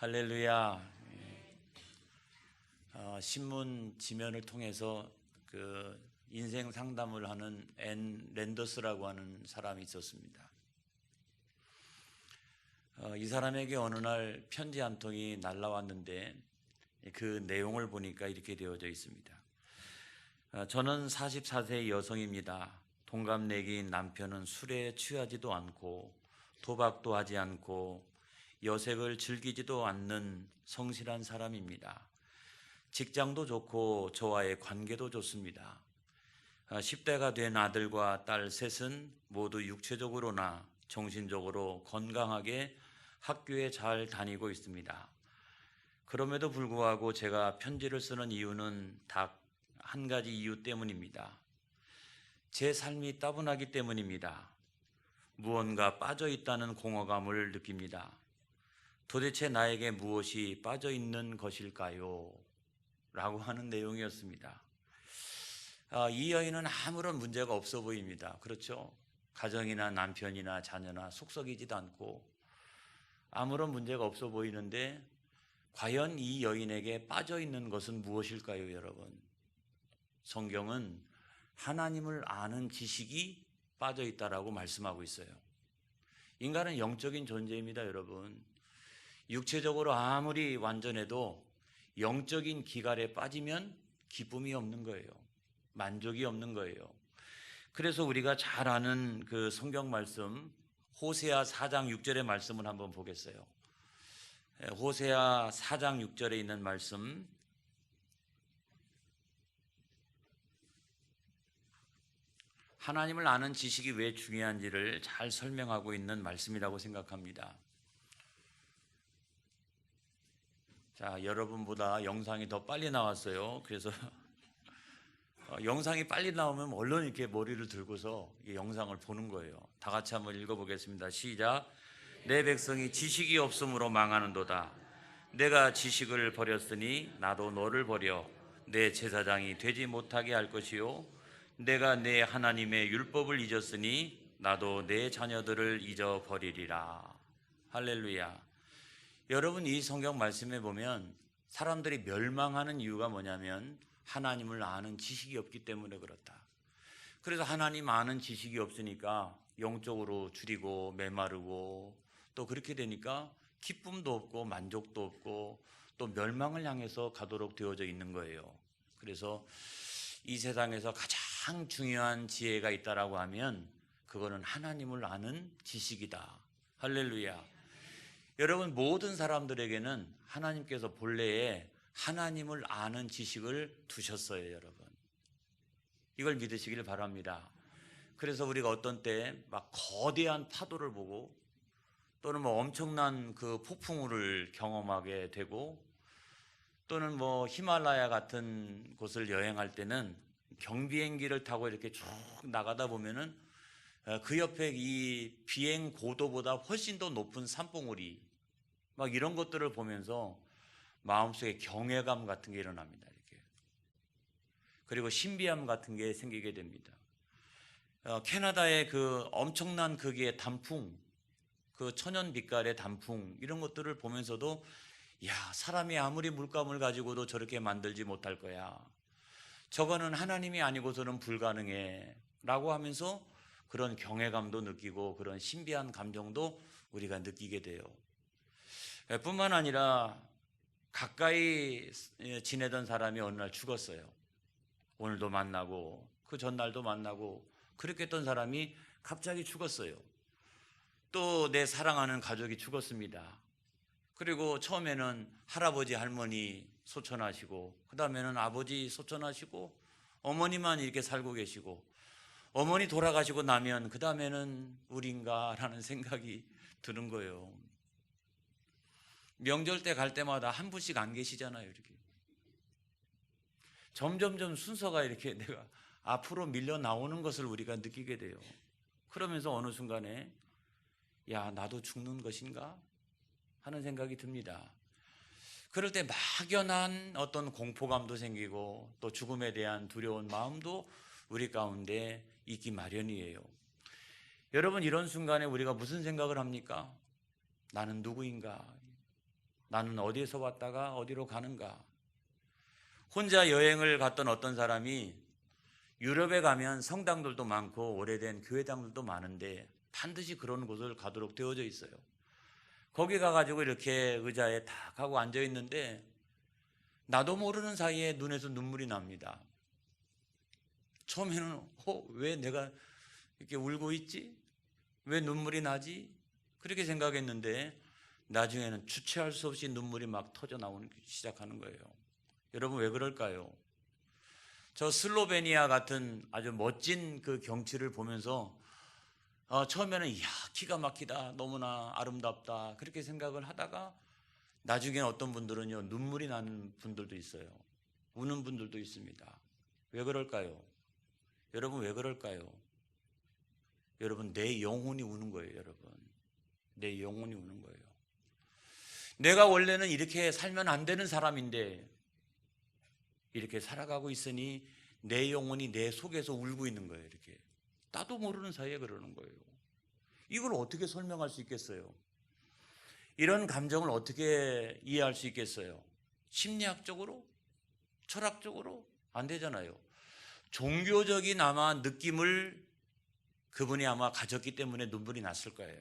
할렐루야. 신문 지면을 통해서 그 인생 상담을 하는 앤 랜더스라고 하는 사람이 있었습니다. 이 사람에게 어느 날 편지 한 통이 날라왔는데 그 내용을 보니까 이렇게 되어져 있습니다. 저는 44세 여성입니다. 동갑내기인 남편은 술에 취하지도 않고 도박도 하지 않고 여색을 즐기지도 않는 성실한 사람입니다. 직장도 좋고 저와의 관계도 좋습니다. 10대가 된 아들과 딸 셋은 모두 육체적으로나 정신적으로 건강하게 학교에 잘 다니고 있습니다. 그럼에도 불구하고 제가 편지를 쓰는 이유는 딱 한 가지 이유 때문입니다. 제 삶이 따분하기 때문입니다. 무언가 빠져 있다는 공허감을 느낍니다. 도대체 나에게 무엇이 빠져 있는 것일까요? 라고 하는 내용이었습니다. 이 여인은 아무런 문제가 없어 보입니다. 그렇죠? 가정이나 남편이나 자녀나 속썩이지도 않고 아무런 문제가 없어 보이는데 과연 이 여인에게 빠져 있는 것은 무엇일까요, 여러분? 성경은 하나님을 아는 지식이 빠져 있다라고 말씀하고 있어요. 인간은 영적인 존재입니다, 여러분. 육체적으로 아무리 완전해도 영적인 기갈에 빠지면 기쁨이 없는 거예요. 만족이 없는 거예요. 그래서 우리가 잘 아는 그 성경 말씀 호세아 4장 6절의 말씀을 한번 보겠어요. 호세아 4장 6절에 있는 말씀, 하나님을 아는 지식이 왜 중요한지를 잘 설명하고 있는 말씀이라고 생각합니다. 자, 여러분보다 영상이 더 빨리 나왔어요. 그래서 영상이 빨리 나오면 얼른 이렇게 머리를 들고서 이 영상을 보는 거예요. 다 같이 한번 읽어보겠습니다. 시작. 내 백성이 지식이 없음으로 망하는도다. 내가 지식을 버렸으니 나도 너를 버려 내 제사장이 되지 못하게 할 것이요, 내가 내 하나님의 율법을 잊었으니 나도 내 자녀들을 잊어버리리라. 할렐루야. 여러분, 이 성경 말씀에 보면 사람들이 멸망하는 이유가 뭐냐면 하나님을 아는 지식이 없기 때문에 그렇다. 그래서 하나님 아는 지식이 없으니까 영적으로 줄이고 메마르고 또 그렇게 되니까 기쁨도 없고 만족도 없고 또 멸망을 향해서 가도록 되어져 있는 거예요. 그래서 이 세상에서 가장 중요한 지혜가 있다라고 하면 그거는 하나님을 아는 지식이다. 할렐루야. 여러분, 모든 사람들에게는 하나님께서 본래에 하나님을 아는 지식을 두셨어요, 여러분. 이걸 믿으시길 바랍니다. 그래서 우리가 어떤 때 막 거대한 파도를 보고 또는 뭐 엄청난 그 폭풍우를 경험하게 되고 또는 뭐 히말라야 같은 곳을 여행할 때는 경비행기를 타고 이렇게 쭉 나가다 보면은 그 옆에 이 비행 고도보다 훨씬 더 높은 산봉우리 막 이런 것들을 보면서 마음속에 경외감 같은 게 일어납니다. 이렇게. 그리고 신비함 같은 게 생기게 됩니다. 캐나다의 그 엄청난 크기의 단풍, 그 천연 빛깔의 단풍 이런 것들을 보면서도 야, 사람이 아무리 물감을 가지고도 저렇게 만들지 못할 거야. 저거는 하나님이 아니고서는 불가능해 라고 하면서 그런 경외감도 느끼고 그런 신비한 감정도 우리가 느끼게 돼요. 뿐만 아니라 가까이 지내던 사람이 어느 날 죽었어요. 오늘도 만나고 그 전날도 만나고 그렇게 했던 사람이 갑자기 죽었어요. 또 내 사랑하는 가족이 죽었습니다. 그리고 처음에는 할아버지 할머니 소천하시고 그 다음에는 아버지 소천하시고 어머니만 이렇게 살고 계시고 어머니 돌아가시고 나면 그 다음에는 우린가 라는 생각이 드는 거예요. 명절 때 갈 때마다 한 분씩 안 계시잖아요. 이렇게 점점점 순서가 이렇게 내가 앞으로 밀려 나오는 것을 우리가 느끼게 돼요. 그러면서 어느 순간에 야, 나도 죽는 것인가 하는 생각이 듭니다. 그럴 때 막연한 어떤 공포감도 생기고 또 죽음에 대한 두려운 마음도 우리 가운데 있기 마련이에요. 여러분, 이런 순간에 우리가 무슨 생각을 합니까? 나는 누구인가? 나는 어디에서 왔다가 어디로 가는가? 혼자 여행을 갔던 어떤 사람이 유럽에 가면 성당들도 많고 오래된 교회당들도 많은데 반드시 그런 곳을 가도록 되어져 있어요. 거기 가가지고 이렇게 의자에 탁 하고 앉아 있는데 나도 모르는 사이에 눈에서 눈물이 납니다. 처음에는 왜 내가 이렇게 울고 있지? 왜 눈물이 나지? 그렇게 생각했는데 나중에는 주체할 수 없이 눈물이 막 터져 나오기 시작하는 거예요. 여러분 왜 그럴까요? 저 슬로베니아 같은 아주 멋진 그 경치를 보면서 처음에는 이야 기가 막히다, 너무나 아름답다 그렇게 생각을 하다가 나중에는 어떤 분들은요 눈물이 나는 분들도 있어요. 우는 분들도 있습니다. 왜 그럴까요? 여러분 왜 그럴까요? 여러분 내 영혼이 우는 거예요. 여러분 내 영혼이 우는 거예요. 내가 원래는 이렇게 살면 안 되는 사람인데 이렇게 살아가고 있으니 내 영혼이 내 속에서 울고 있는 거예요. 이렇게 나도 모르는 사이에 그러는 거예요. 이걸 어떻게 설명할 수 있겠어요? 이런 감정을 어떻게 이해할 수 있겠어요? 심리학적으로? 철학적으로? 안 되잖아요. 종교적인 아마 느낌을 그분이 아마 가졌기 때문에 눈물이 났을 거예요.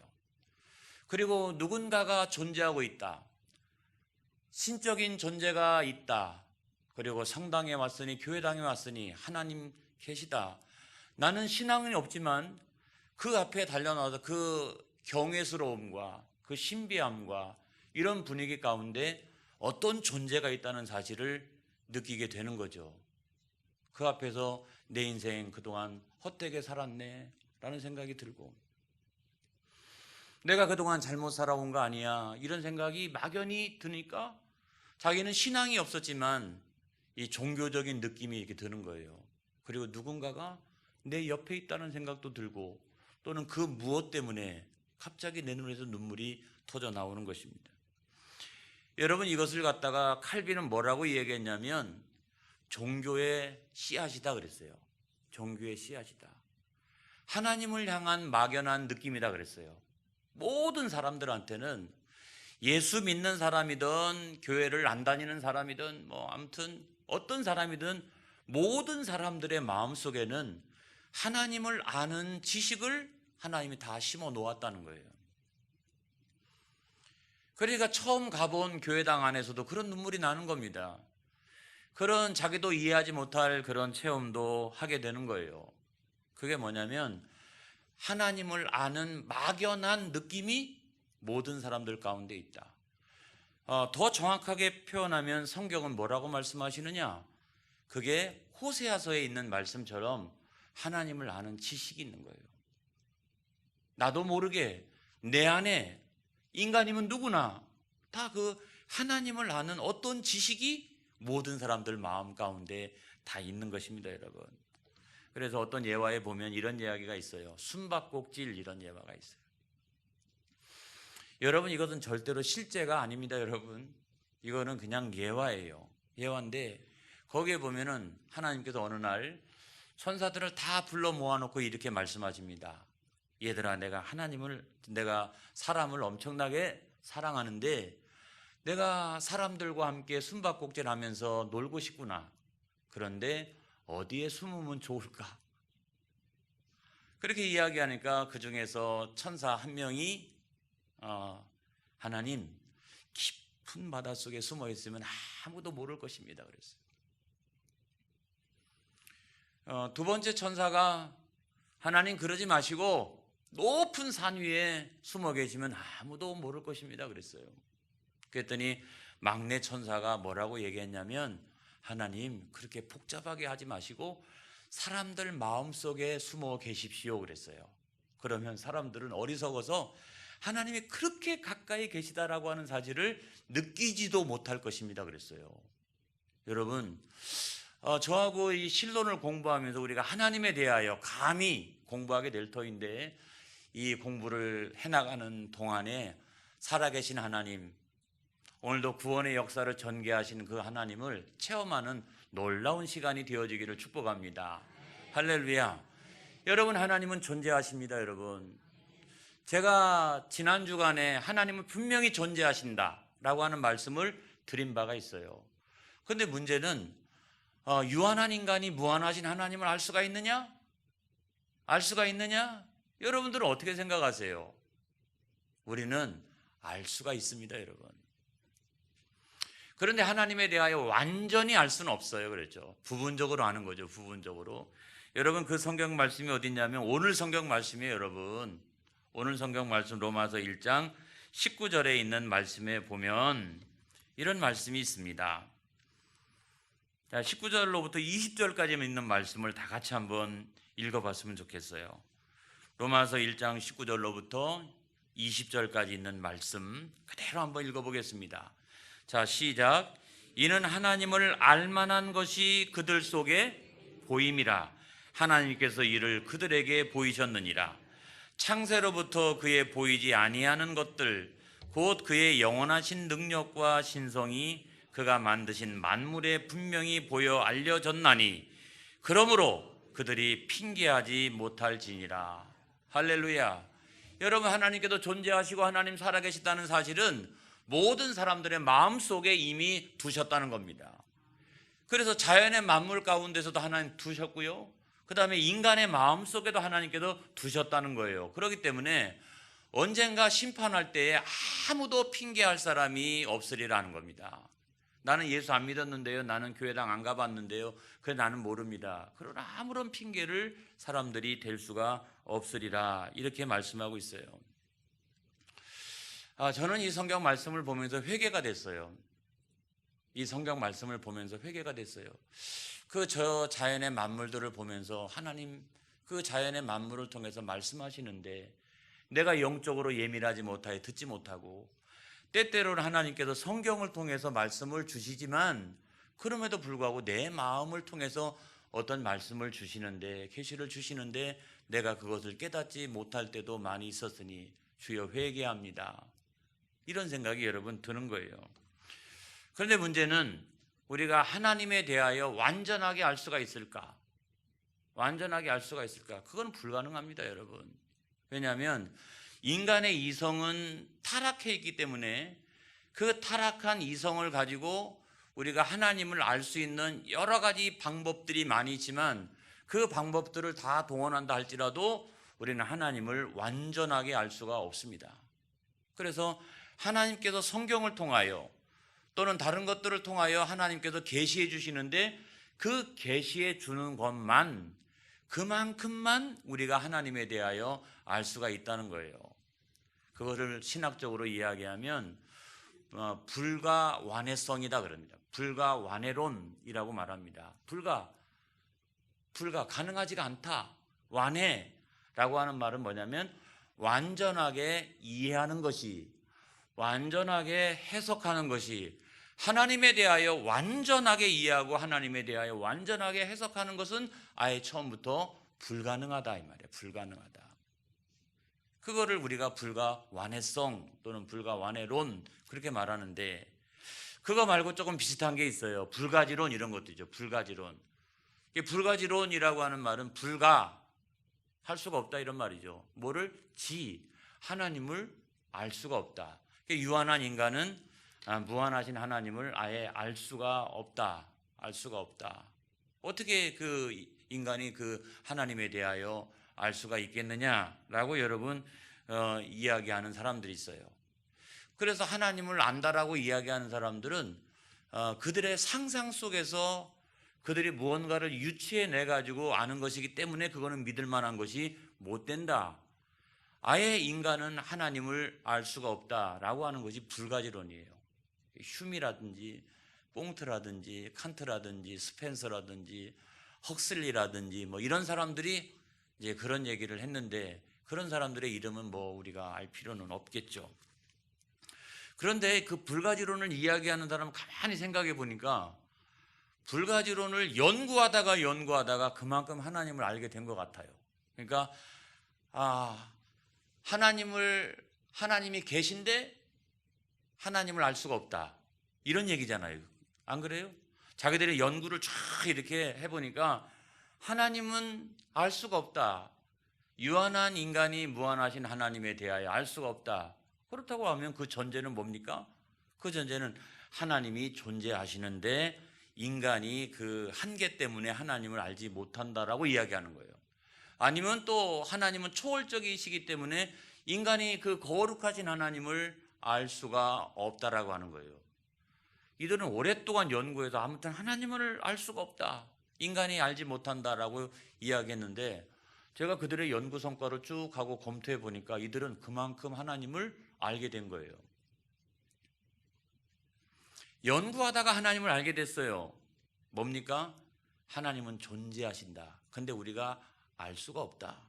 그리고 누군가가 존재하고 있다. 신적인 존재가 있다. 그리고 성당에 왔으니 교회당에 왔으니 하나님 계시다. 나는 신앙은 없지만 그 앞에 달려나와서 그 경외스러움과 그 신비함과 이런 분위기 가운데 어떤 존재가 있다는 사실을 느끼게 되는 거죠. 그 앞에서 내 인생 그동안 헛되게 살았네 라는 생각이 들고 내가 그동안 잘못 살아온 거 아니야 이런 생각이 막연히 드니까 자기는 신앙이 없었지만 이 종교적인 느낌이 이렇게 드는 거예요. 그리고 누군가가 내 옆에 있다는 생각도 들고 또는 그 무엇 때문에 갑자기 내 눈에서 눈물이 터져 나오는 것입니다. 여러분 이것을 갖다가 칼빈은 뭐라고 얘기했냐면 종교의 씨앗이다 그랬어요. 종교의 씨앗이다. 하나님을 향한 막연한 느낌이다 그랬어요. 모든 사람들한테는 예수 믿는 사람이든 교회를 안 다니는 사람이든 아무튼 어떤 사람이든 모든 사람들의 마음속에는 하나님을 아는 지식을 하나님이 다 심어 놓았다는 거예요. 그러니까 처음 가본 교회당 안에서도 그런 눈물이 나는 겁니다. 그런 자기도 이해하지 못할 그런 체험도 하게 되는 거예요. 그게 뭐냐면 하나님을 아는 막연한 느낌이 모든 사람들 가운데 있다. 더 정확하게 표현하면 성경은 뭐라고 말씀하시느냐? 그게 호세아서에 있는 말씀처럼 하나님을 아는 지식이 있는 거예요. 나도 모르게 내 안에 인간이면 누구나 다 그 하나님을 아는 어떤 지식이 모든 사람들 마음 가운데 다 있는 것입니다, 여러분. 그래서 어떤 예화에 보면 이런 이야기가 있어요. 숨바꼭질 이런 예화가 있어요. 여러분 이것은 절대로 실제가 아닙니다, 여러분. 이거는 그냥 예화예요. 예화인데 거기에 보면은 하나님께서 어느 날 천사들을 다 불러 모아놓고 이렇게 말씀하십니다. 얘들아, 내가 사람을 엄청나게 사랑하는데 내가 사람들과 함께 숨바꼭질 하면서 놀고 싶구나. 그런데 어디에 숨으면 좋을까? 그렇게 이야기하니까 그 중에서 천사 한 명이 하나님 깊은 바닷속에 숨어 있으면 아무도 모를 것입니다 그랬어요. 두 번째 천사가 하나님 그러지 마시고 높은 산 위에 숨어 계시면 아무도 모를 것입니다 그랬어요. 그랬더니 막내 천사가 뭐라고 얘기했냐면 하나님 그렇게 복잡하게 하지 마시고 사람들 마음속에 숨어 계십시오 그랬어요. 그러면 사람들은 어리석어서 하나님이 그렇게 가까이 계시다라고 하는 사실을 느끼지도 못할 것입니다 그랬어요. 여러분 저하고 이 신론을 공부하면서 우리가 하나님에 대하여 감히 공부하게 될 터인데 이 공부를 해나가는 동안에 살아계신 하나님, 오늘도 구원의 역사를 전개하신 그 하나님을 체험하는 놀라운 시간이 되어지기를 축복합니다. 할렐루야. 여러분 하나님은 존재하십니다. 여러분 제가 지난 주간에 하나님은 분명히 존재하신다 라고 하는 말씀을 드린 바가 있어요. 그런데 문제는 유한한 인간이 무한하신 하나님을 알 수가 있느냐? 알 수가 있느냐? 여러분들은 어떻게 생각하세요? 우리는 알 수가 있습니다, 여러분. 그런데 하나님에 대하여 완전히 알 수는 없어요. 그랬죠. 부분적으로 아는 거죠. 부분적으로. 여러분, 그 성경 말씀이 어디 있냐면 오늘 성경 말씀이에요, 여러분. 오늘 성경 말씀 로마서 1장 19절에 있는 말씀에 보면 이런 말씀이 있습니다. 자, 19절로부터 20절까지 있는 말씀을 다 같이 한번 읽어봤으면 좋겠어요. 로마서 1장 19절로부터 20절까지 있는 말씀 그대로 한번 읽어보겠습니다. 자, 시작. 이는 하나님을 알만한 것이 그들 속에 보임이라. 하나님께서 이를 그들에게 보이셨느니라. 창세로부터 그의 보이지 아니하는 것들 곧 그의 영원하신 능력과 신성이 그가 만드신 만물에 분명히 보여 알려졌나니 그러므로 그들이 핑계하지 못할지니라. 할렐루야. 여러분, 하나님께서 존재하시고 하나님 살아계시다는 사실은 모든 사람들의 마음속에 이미 두셨다는 겁니다. 그래서 자연의 만물 가운데서도 하나님 두셨고요, 그 다음에 인간의 마음속에도 하나님께서 두셨다는 거예요. 그렇기 때문에 언젠가 심판할 때에 아무도 핑계할 사람이 없으리라는 겁니다. 나는 예수 안 믿었는데요, 나는 교회당 안 가봤는데요, 그래 나는 모릅니다. 그러나 아무런 핑계를 사람들이 댈 수가 없으리라, 이렇게 말씀하고 있어요. 저는 이 성경 말씀을 보면서 회개가 됐어요. 이 성경 말씀을 보면서 회개가 됐어요. 저 자연의 만물들을 보면서 하나님 그 자연의 만물을 통해서 말씀하시는데 내가 영적으로 예민하지 못하여 듣지 못하고, 때때로는 하나님께서 성경을 통해서 말씀을 주시지만 그럼에도 불구하고 내 마음을 통해서 어떤 말씀을 주시는데, 계시를 주시는데 내가 그것을 깨닫지 못할 때도 많이 있었으니 주여 회개합니다, 이런 생각이 여러분 드는 거예요. 그런데 문제는 우리가 하나님에 대하여 완전하게 알 수가 있을까? 완전하게 알 수가 있을까? 그건 불가능합니다, 여러분. 왜냐하면 인간의 이성은 타락해 있기 때문에 그 타락한 이성을 가지고 우리가 하나님을 알 수 있는 여러 가지 방법들이 많이 있지만 그 방법들을 다 동원한다 할지라도 우리는 하나님을 완전하게 알 수가 없습니다. 그래서 하나님께서 성경을 통하여 또는 다른 것들을 통하여 하나님께서 계시해 주시는데 그 계시해 주는 것만, 그만큼만 우리가 하나님에 대하여 알 수가 있다는 거예요. 그것을 신학적으로 이야기하면 불가완해성이다 그럽니다. 불가완해론이라고 말합니다. 불가 가능하지가 않다. 완해라고 하는 말은 뭐냐면 완전하게 이해하는 것이, 완전하게 해석하는 것이, 하나님에 대하여 완전하게 이해하고 하나님에 대하여 완전하게 해석하는 것은 아예 처음부터 불가능하다, 이 말이에요. 불가능하다. 그거를 우리가 불가완해성 또는 불가완해론 그렇게 말하는데, 그거 말고 조금 비슷한 게 있어요. 불가지론, 이런 것도 있죠. 불가지론. 불가지론이라고 하는 말은 불가, 할 수가 없다, 이런 말이죠. 뭐를? 하나님을 알 수가 없다. 유한한 인간은 무한하신 하나님을 아예 알 수가 없다. 알 수가 없다. 어떻게 그 인간이 그 하나님에 대하여 알 수가 있겠느냐라고 여러분 이야기하는 사람들이 있어요. 그래서 하나님을 안다라고 이야기하는 사람들은 그들의 상상 속에서 그들이 무언가를 유추해내 가지고 아는 것이기 때문에 그거는 믿을 만한 것이 못 된다. 아예 인간은 하나님을 알 수가 없다라고 하는 것이 불가지론이에요. 흉이라든지 뽕트라든지 칸트라든지 스펜서라든지 헉슬리라든지 뭐 이런 사람들이 이제 그런 얘기를 했는데, 그런 사람들의 이름은 뭐 우리가 알 필요는 없겠죠. 그런데 그 불가지론을 이야기하는 사람은 가만히 생각해 보니까 불가지론을 연구하다가 그만큼 하나님을 알게 된 것 같아요. 그러니까 하나님이 계신데 하나님을 알 수가 없다, 이런 얘기잖아요. 안 그래요? 자기들이 연구를 쫙 이렇게 해보니까 하나님은 알 수가 없다. 유한한 인간이 무한하신 하나님에 대하여 알 수가 없다. 그렇다고 하면 그 전제는 뭡니까? 그 전제는 하나님이 존재하시는데 인간이 그 한계 때문에 하나님을 알지 못한다라고 이야기하는 거예요. 아니면 또 하나님은 초월적이시기 때문에 인간이 그 거룩하신 하나님을 알 수가 없다라고 하는 거예요. 이들은 오랫동안 연구해서 아무튼 하나님을 알 수가 없다, 인간이 알지 못한다라고 이야기했는데, 제가 그들의 연구 성과를 쭉 하고 검토해 보니까 이들은 그만큼 하나님을 알게 된 거예요. 연구하다가 하나님을 알게 됐어요. 뭡니까? 하나님은 존재하신다. 근데 우리가 알 수가 없다.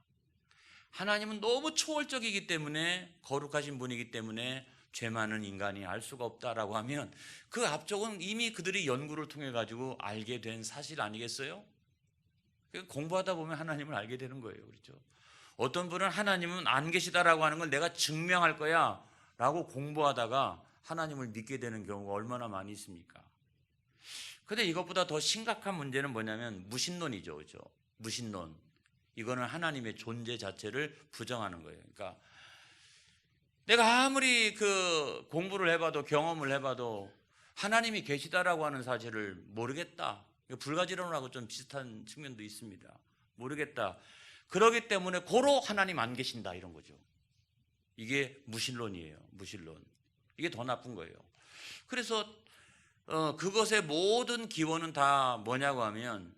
하나님은 너무 초월적이기 때문에, 거룩하신 분이기 때문에 죄 많은 인간이 알 수가 없다라고 하면 그 앞쪽은 이미 그들이 연구를 통해 가지고 알게 된 사실 아니겠어요? 공부하다 보면 하나님을 알게 되는 거예요. 그렇죠? 어떤 분은 하나님은 안 계시다라고 하는 걸 내가 증명할 거야 라고 공부하다가 하나님을 믿게 되는 경우가 얼마나 많이 있습니까? 근데 이것보다 더 심각한 문제는 뭐냐면 무신론이죠. 그렇죠? 무신론. 이거는 하나님의 존재 자체를 부정하는 거예요. 그러니까 내가 아무리 그 공부를 해봐도, 경험을 해봐도 하나님이 계시다라고 하는 사실을 모르겠다. 불가지론하고 좀 비슷한 측면도 있습니다. 모르겠다. 그러기 때문에 고로 하나님 안 계신다, 이런 거죠. 이게 무신론이에요. 무신론. 이게 더 나쁜 거예요. 그래서 그것의 모든 기원은 다 뭐냐고 하면,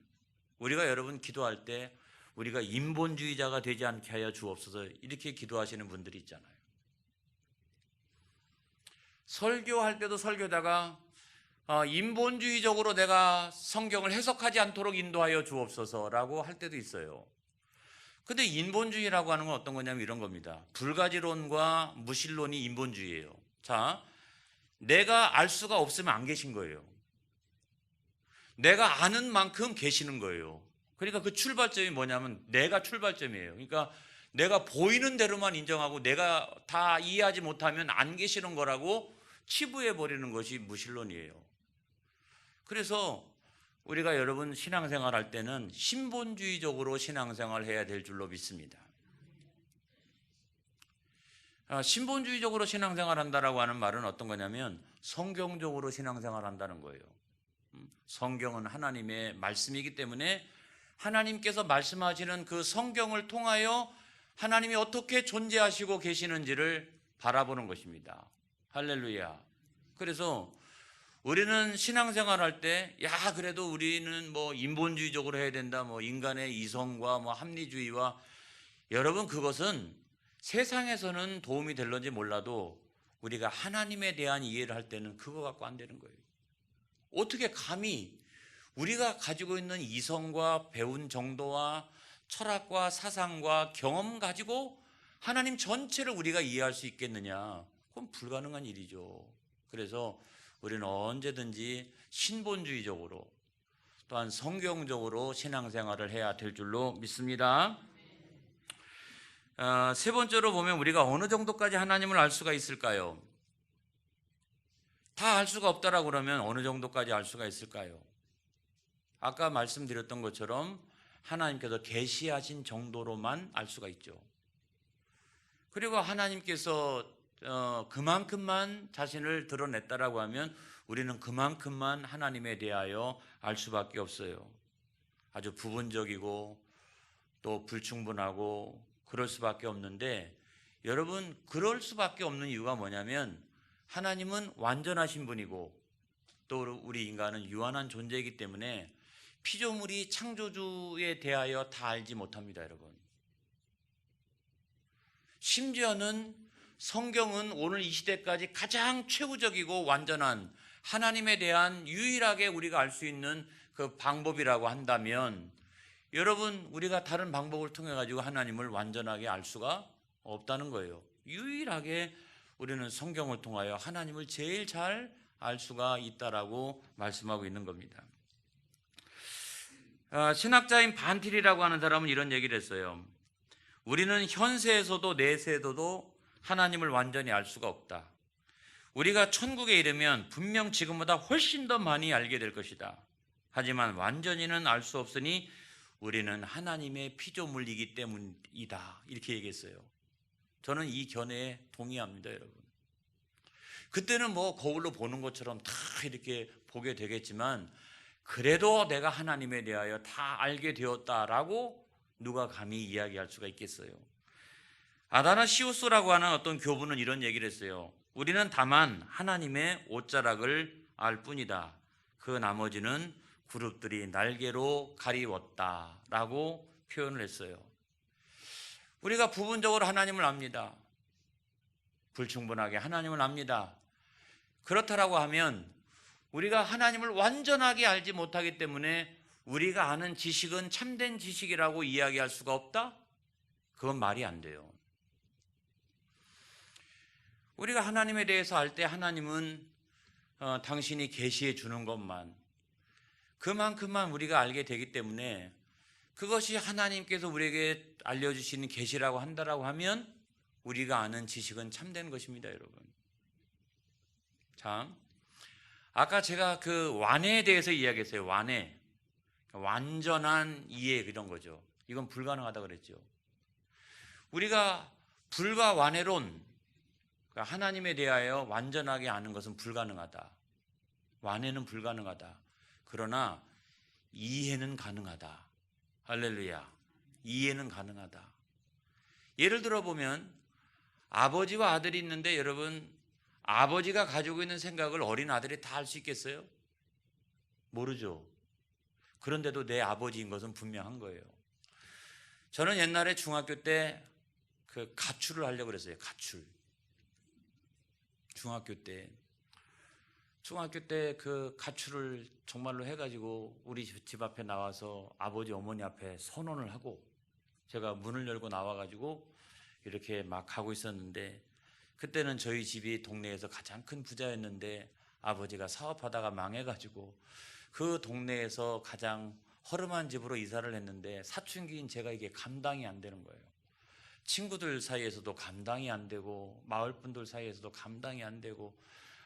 우리가 여러분 기도할 때 우리가 인본주의자가 되지 않게 하여 주옵소서 이렇게 기도하시는 분들이 있잖아요. 설교할 때도 설교다가 인본주의적으로 내가 성경을 해석하지 않도록 인도하여 주옵소서라고 할 때도 있어요. 근데 인본주의라고 하는 건 어떤 거냐면 이런 겁니다. 불가지론과 무신론이 인본주의예요. 자, 내가 알 수가 없으면 안 계신 거예요. 내가 아는 만큼 계시는 거예요. 그러니까 그 출발점이 뭐냐면 내가 출발점이에요. 그러니까 내가 보이는 대로만 인정하고 내가 다 이해하지 못하면 안 계시는 거라고 치부해 버리는 것이 무신론이에요. 그래서 우리가 여러분 신앙생활 할 때는 신본주의적으로 신앙생활 해야 될 줄로 믿습니다. 신본주의적으로 신앙생활 한다라고 하는 말은 어떤 거냐면 성경적으로 신앙생활 한다는 거예요. 성경은 하나님의 말씀이기 때문에 하나님께서 말씀하시는 그 성경을 통하여 하나님이 어떻게 존재하시고 계시는지를 바라보는 것입니다. 할렐루야. 그래서 우리는 신앙생활 할 때, 그래도 우리는 뭐 인본주의적으로 해야 된다, 뭐 인간의 이성과 뭐 합리주의와, 여러분 그것은 세상에서는 도움이 될런지 몰라도 우리가 하나님에 대한 이해를 할 때는 그거 갖고 안 되는 거예요. 어떻게 감히 우리가 가지고 있는 이성과 배운 정도와 철학과 사상과 경험 가지고 하나님 전체를 우리가 이해할 수 있겠느냐? 그건 불가능한 일이죠. 그래서 우리는 언제든지 신본주의적으로 또한 성경적으로 신앙생활을 해야 될 줄로 믿습니다. 세 번째로 보면 우리가 어느 정도까지 하나님을 알 수가 있을까요? 다 알 수가 없다라고 그러면 어느 정도까지 알 수가 있을까요? 아까 말씀드렸던 것처럼 하나님께서 계시하신 정도로만 알 수가 있죠. 그리고 하나님께서 그만큼만 자신을 드러냈다라고 하면 우리는 그만큼만 하나님에 대하여 알 수밖에 없어요. 아주 부분적이고 또 불충분하고 그럴 수밖에 없는데, 여러분 그럴 수밖에 없는 이유가 뭐냐면 하나님은 완전하신 분이고 또 우리 인간은 유한한 존재이기 때문에 피조물이 창조주에 대하여 다 알지 못합니다. 여러분, 심지어는 성경은 오늘 이 시대까지 가장 최후적이고 완전한 하나님에 대한 유일하게 우리가 알 수 있는 그 방법이라고 한다면, 여러분 우리가 다른 방법을 통해 가지고 하나님을 완전하게 알 수가 없다는 거예요. 유일하게 우리는 성경을 통하여 하나님을 제일 잘 알 수가 있다라고 말씀하고 있는 겁니다. 신학자인 반틸이라고 하는 사람은 이런 얘기를 했어요. 우리는 현세에서도 내세에서도 하나님을 완전히 알 수가 없다. 우리가 천국에 이르면 분명 지금보다 훨씬 더 많이 알게 될 것이다. 하지만 완전히는 알 수 없으니 우리는 하나님의 피조물이기 때문이다. 이렇게 얘기했어요. 저는 이 견해에 동의합니다, 여러분. 그때는 뭐 거울로 보는 것처럼 다 이렇게 보게 되겠지만 그래도 내가 하나님에 대하여 다 알게 되었다라고 누가 감히 이야기할 수가 있겠어요? 아다나시우스라고 하는 어떤 교부는 이런 얘기를 했어요. 우리는 다만 하나님의 옷자락을 알 뿐이다. 그 나머지는 그룹들이 날개로 가리웠다라고 표현을 했어요. 우리가 부분적으로 하나님을 압니다. 불충분하게 하나님을 압니다. 그렇다라고 하면 우리가 하나님을 완전하게 알지 못하기 때문에 우리가 아는 지식은 참된 지식이라고 이야기할 수가 없다? 그건 말이 안 돼요. 우리가 하나님에 대해서 알 때 하나님은 당신이 계시해 주는 것만 그만큼만 우리가 알게 되기 때문에 그것이 하나님께서 우리에게 알려주시는 계시라고 한다라고 하면 우리가 아는 지식은 참된 것입니다, 여러분. 참, 아까 제가 그 완해에 대해서 이야기했어요. 완해, 완전한 이해 이런 거죠. 이건 불가능하다 그랬죠. 우리가 불과 완해론, 하나님에 대하여 완전하게 아는 것은 불가능하다. 완해는 불가능하다. 그러나 이해는 가능하다. 할렐루야. 이해는 가능하다. 예를 들어 보면 아버지와 아들이 있는데 여러분, 아버지가 가지고 있는 생각을 어린 아들이 다 알 수 있겠어요? 모르죠. 그런데도 내 아버지인 것은 분명한 거예요. 저는 옛날에 중학교 때 그 가출을 하려고 그랬어요. 가출. 중학교 때 그 가출을 정말로 해가지고 우리 집 앞에 나와서 아버지 어머니 앞에 선언을 하고 제가 문을 열고 나와가지고 이렇게 막 가고 있었는데 그때는 저희 집이 동네에서 가장 큰 부자였는데 아버지가 사업하다가 망해가지고 그 동네에서 가장 허름한 집으로 이사를 했는데 사춘기인 제가 이게 감당이 안 되는 거예요. 친구들 사이에서도 감당이 안 되고 마을 분들 사이에서도 감당이 안 되고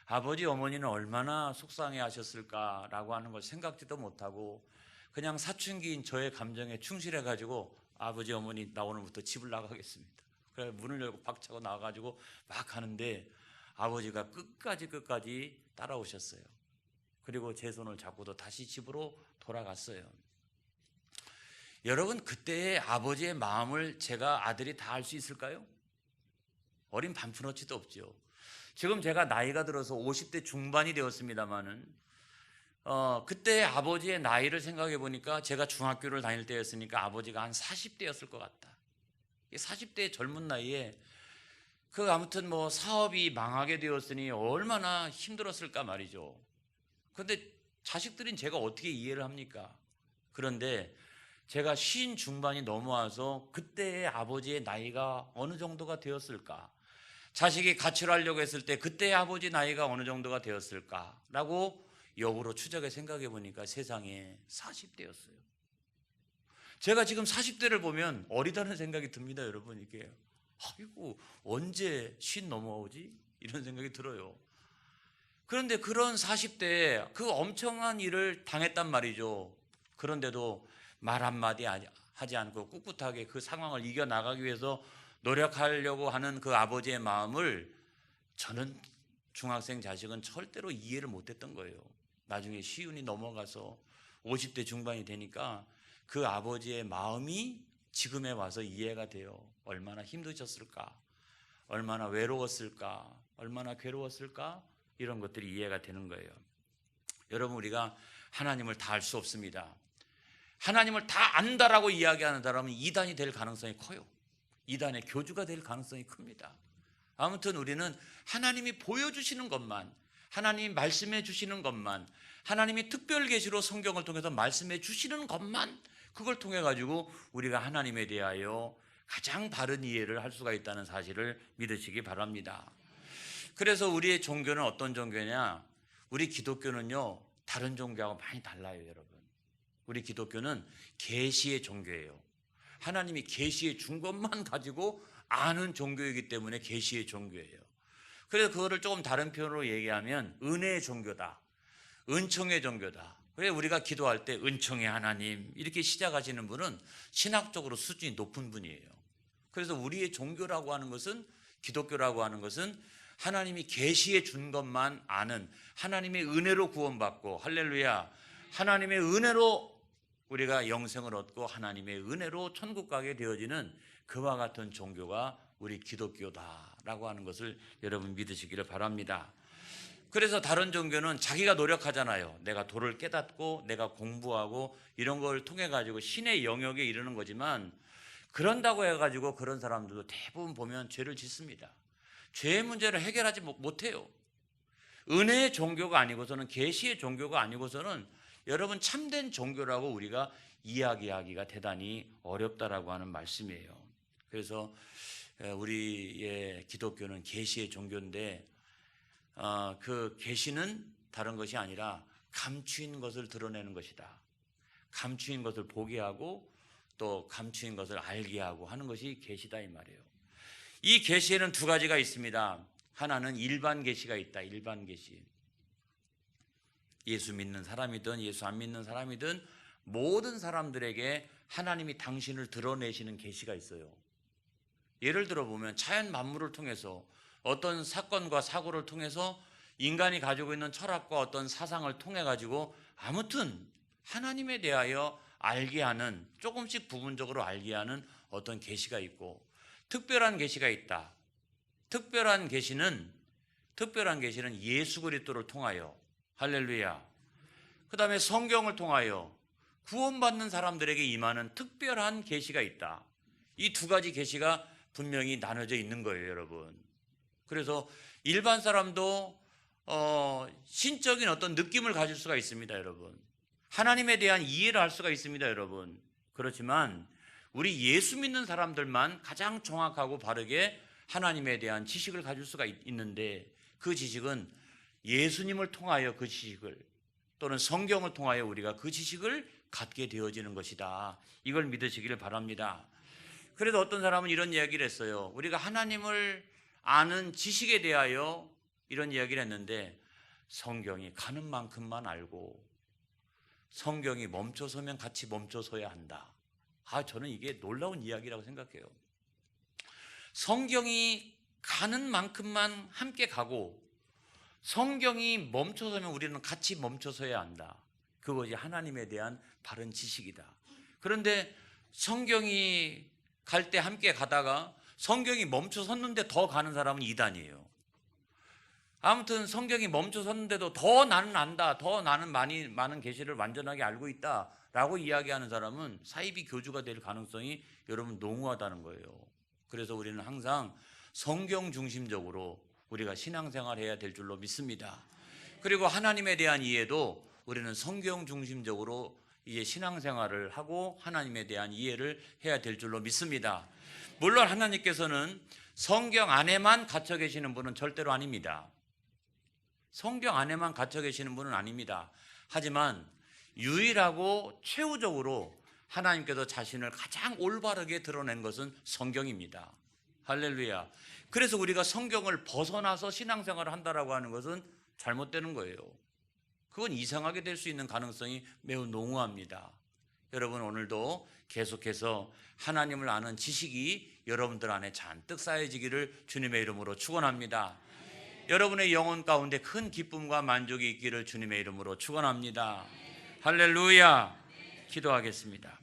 아버지 어머니는 얼마나 속상해 하셨을까라고 하는 걸 생각지도 못하고 그냥 사춘기인 저의 감정에 충실해 가지고 아버지 어머니 나 오늘부터 집을 나가겠습니다. 그래 문을 열고 박차고 나가가지고 막 가는데 아버지가 끝까지 따라오셨어요. 그리고 제 손을 잡고도 다시 집으로 돌아갔어요. 여러분, 그때의 아버지의 마음을 제가 아들이 다 알 수 있을까요? 어린 반푼어치도 없죠. 지금 제가 나이가 들어서 50대 중반이 되었습니다마는 그때 아버지의 나이를 생각해 보니까 제가 중학교를 다닐 때였으니까 아버지가 한 40대였을 것 같다. 40대의 젊은 나이에 아무튼 뭐 사업이 망하게 되었으니 얼마나 힘들었을까 말이죠. 그런데 자식들인 제가 어떻게 이해를 합니까? 그런데 제가 50 중반이 넘어와서 그때의 아버지의 나이가 어느 정도가 되었을까? 자식이 가출하려고 했을 때 그때의 아버지 나이가 어느 정도가 되었을까라고 역으로 추적해 생각해 보니까 세상에 40대였어요. 제가 지금 40대를 보면 어리다는 생각이 듭니다, 여러분. 이게 아이고 언제 50 넘어오지? 이런 생각이 들어요. 그런데 그런 40대에 그 엄청난 일을 당했단 말이죠. 그런데도 말 한마디 하지 않고 꿋꿋하게 그 상황을 이겨나가기 위해서 노력하려고 하는 그 아버지의 마음을 저는 중학생 자식은 절대로 이해를 못했던 거예요. 나중에 시운이 넘어가서 50대 중반이 되니까 그 아버지의 마음이 지금에 와서 이해가 돼요. 얼마나 힘드셨을까? 얼마나 외로웠을까? 얼마나 괴로웠을까? 이런 것들이 이해가 되는 거예요. 여러분, 우리가 하나님을 다 알 수 없습니다. 하나님을 다 안다라고 이야기하는 사람은 이단이 될 가능성이 커요. 이단의 교주가 될 가능성이 큽니다. 아무튼 우리는 하나님이 보여주시는 것만, 하나님이 말씀해 주시는 것만, 하나님이 특별 계시로 성경을 통해서 말씀해 주시는 것만, 그걸 통해 가지고 우리가 하나님에 대하여 가장 바른 이해를 할 수가 있다는 사실을 믿으시기 바랍니다. 그래서 우리의 종교는 어떤 종교냐? 우리 기독교는요, 다른 종교하고 많이 달라요, 여러분. 우리 기독교는 계시의 종교예요. 하나님이 계시해 준 것만 가지고 아는 종교이기 때문에 계시의 종교예요. 그래서 그거를 조금 다른 표현으로 얘기하면 은혜의 종교다, 은총의 종교다. 그래서 우리가 기도할 때 은총의 하나님 이렇게 시작하시는 분은 신학적으로 수준이 높은 분이에요. 그래서 우리의 종교라고 하는 것은, 기독교라고 하는 것은 하나님이 계시해 준 것만 아는, 하나님의 은혜로 구원받고, 할렐루야, 하나님의 은혜로 우리가 영생을 얻고 하나님의 은혜로 천국 가게 되어지는 그와 같은 종교가 우리 기독교다라고 하는 것을 여러분 믿으시기를 바랍니다. 그래서 다른 종교는 자기가 노력하잖아요. 내가 도를 깨닫고 내가 공부하고 이런 걸 통해 가지고 신의 영역에 이르는 거지만, 그런다고 해가지고 그런 사람들도 대부분 보면 죄를 짓습니다. 죄의 문제를 해결하지 못해요. 은혜의 종교가 아니고서는, 계시의 종교가 아니고서는 여러분 참된 종교라고 우리가 이야기하기가 대단히 어렵다라고 하는 말씀이에요. 그래서 우리의 기독교는 계시의 종교인데, 그 계시는 다른 것이 아니라 감추인 것을 드러내는 것이다. 감추인 것을 보게 하고 또 감추인 것을 알게 하고 하는 것이 계시다 이 말이에요. 이 계시에는 두 가지가 있습니다. 하나는 일반 계시가 있다. 일반 계시. 예수 믿는 사람이든 예수 안 믿는 사람이든 모든 사람들에게 하나님이 당신을 드러내시는 계시가 있어요. 예를 들어 보면 자연 만물을 통해서, 어떤 사건과 사고를 통해서, 인간이 가지고 있는 철학과 어떤 사상을 통해 가지고 아무튼 하나님에 대하여 알게 하는, 조금씩 부분적으로 알게 하는 어떤 계시가 있고, 특별한 계시가 있다. 특별한 계시는 예수 그리스도를 통하여, 할렐루야, 그 다음에 성경을 통하여 구원받는 사람들에게 임하는 특별한 계시가 있다. 이 두 가지 계시가 분명히 나눠져 있는 거예요, 여러분. 그래서 일반 사람도 신적인 어떤 느낌을 가질 수가 있습니다, 여러분. 하나님에 대한 이해를 할 수가 있습니다, 여러분. 그렇지만 우리 예수 믿는 사람들만 가장 정확하고 바르게 하나님에 대한 지식을 가질 수가 있는데, 그 지식은 예수님을 통하여 그 지식을, 또는 성경을 통하여 우리가 그 지식을 갖게 되어지는 것이다. 이걸 믿으시기를 바랍니다. 그래서 어떤 사람은 이런 이야기를 했어요. 우리가 하나님을 아는 지식에 대하여 이런 이야기를 했는데, 성경이 가는 만큼만 알고 성경이 멈춰서면 같이 멈춰서야 한다. 저는 이게 놀라운 이야기라고 생각해요. 성경이 가는 만큼만 함께 가고 성경이 멈춰서면 우리는 같이 멈춰서야 한다. 그것이 하나님에 대한 바른 지식이다. 그런데 성경이 갈 때 함께 가다가 성경이 멈춰섰는데 더 가는 사람은 이단이에요. 아무튼 성경이 멈춰섰는데도 더 나는 안다, 더 나는 많은 계시를 완전하게 알고 있다 라고 이야기하는 사람은 사이비 교주가 될 가능성이 여러분 농후하다는 거예요. 그래서 우리는 항상 성경 중심적으로 우리가 신앙생활을 해야 될 줄로 믿습니다. 그리고 하나님에 대한 이해도 우리는 성경 중심적으로 이제 신앙생활을 하고 하나님에 대한 이해를 해야 될 줄로 믿습니다. 물론 하나님께서는 성경 안에만 갇혀 계시는 분은 절대로 아닙니다. 성경 안에만 갇혀 계시는 분은 아닙니다. 하지만 유일하고 최후적으로 하나님께서 자신을 가장 올바르게 드러낸 것은 성경입니다. 할렐루야. 그래서 우리가 성경을 벗어나서 신앙생활을 한다라고 하는 것은 잘못되는 거예요. 그건 이상하게 될 수 있는 가능성이 매우 농후합니다. 여러분, 오늘도 계속해서 하나님을 아는 지식이 여러분들 안에 잔뜩 쌓여지기를 주님의 이름으로 축원합니다. 여러분의 영혼 가운데 큰 기쁨과 만족이 있기를 주님의 이름으로 축원합니다. 할렐루야. 기도하겠습니다.